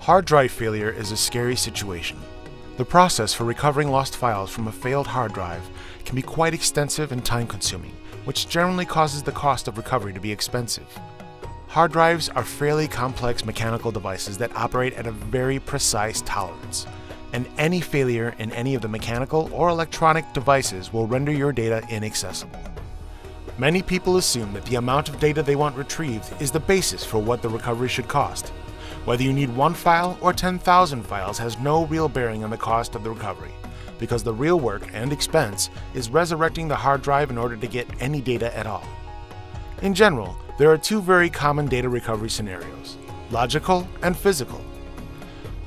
Hard drive failure is a scary situation. The process for recovering lost files from a failed hard drive can be quite extensive and time-consuming, which generally causes the cost of recovery to be expensive. Hard drives are fairly complex mechanical devices that operate at a very precise tolerance, and any failure in any of the mechanical or electronic devices will render your data inaccessible. Many people assume that the amount of data they want retrieved is the basis for what the recovery should cost. Whether you need 1 file or 10,000 files has no real bearing on the cost of the recovery, because the real work and expense is resurrecting the hard drive in order to get any data at all. In general, there are 2 very common data recovery scenarios: logical and physical.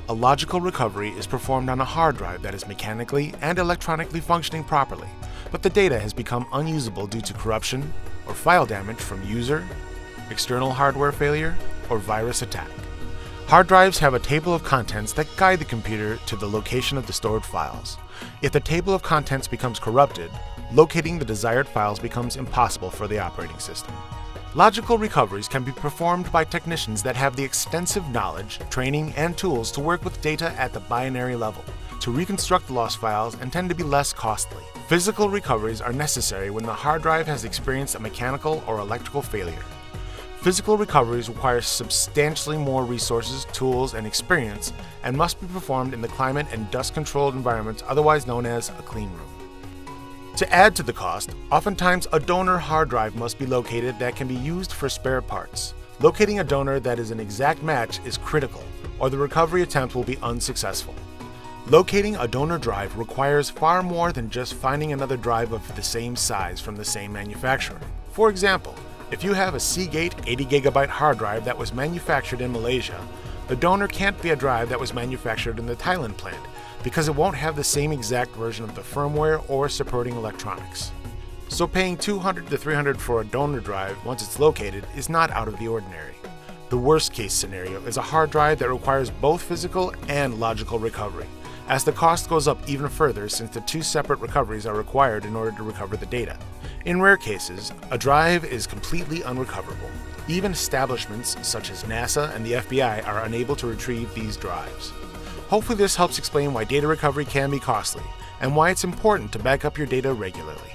A logical recovery is performed on a hard drive that is mechanically and electronically functioning properly, but the data has become unusable due to corruption or file damage from user, external hardware failure, or virus attack. Hard drives have a table of contents that guide the computer to the location of the stored files. If the table of contents becomes corrupted, locating the desired files becomes impossible for the operating system. Logical recoveries can be performed by technicians that have the extensive knowledge, training, and tools to work with data at the binary level, to reconstruct the lost files, and tend to be less costly. Physical recoveries are necessary when the hard drive has experienced a mechanical or electrical failure. Physical recoveries require substantially more resources, tools, and experience, and must be performed in the climate and dust-controlled environments otherwise known as a clean room. To add to the cost, oftentimes a donor hard drive must be located that can be used for spare parts. Locating a donor that is an exact match is critical, or the recovery attempt will be unsuccessful. Locating a donor drive requires far more than just finding another drive of the same size from the same manufacturer. For example, if you have a Seagate 80GB hard drive that was manufactured in Malaysia, the donor can't be a drive that was manufactured in the Thailand plant, because it won't have the same exact version of the firmware or supporting electronics. So paying $200 to $300 for a donor drive once it's located is not out of the ordinary. The worst case scenario is a hard drive that requires both physical and logical recovery, as the cost goes up even further since the 2 separate recoveries are required in order to recover the data. In rare cases, a drive is completely unrecoverable. Even establishments such as NASA and the FBI are unable to retrieve these drives. Hopefully this helps explain why data recovery can be costly, and why it's important to back up your data regularly.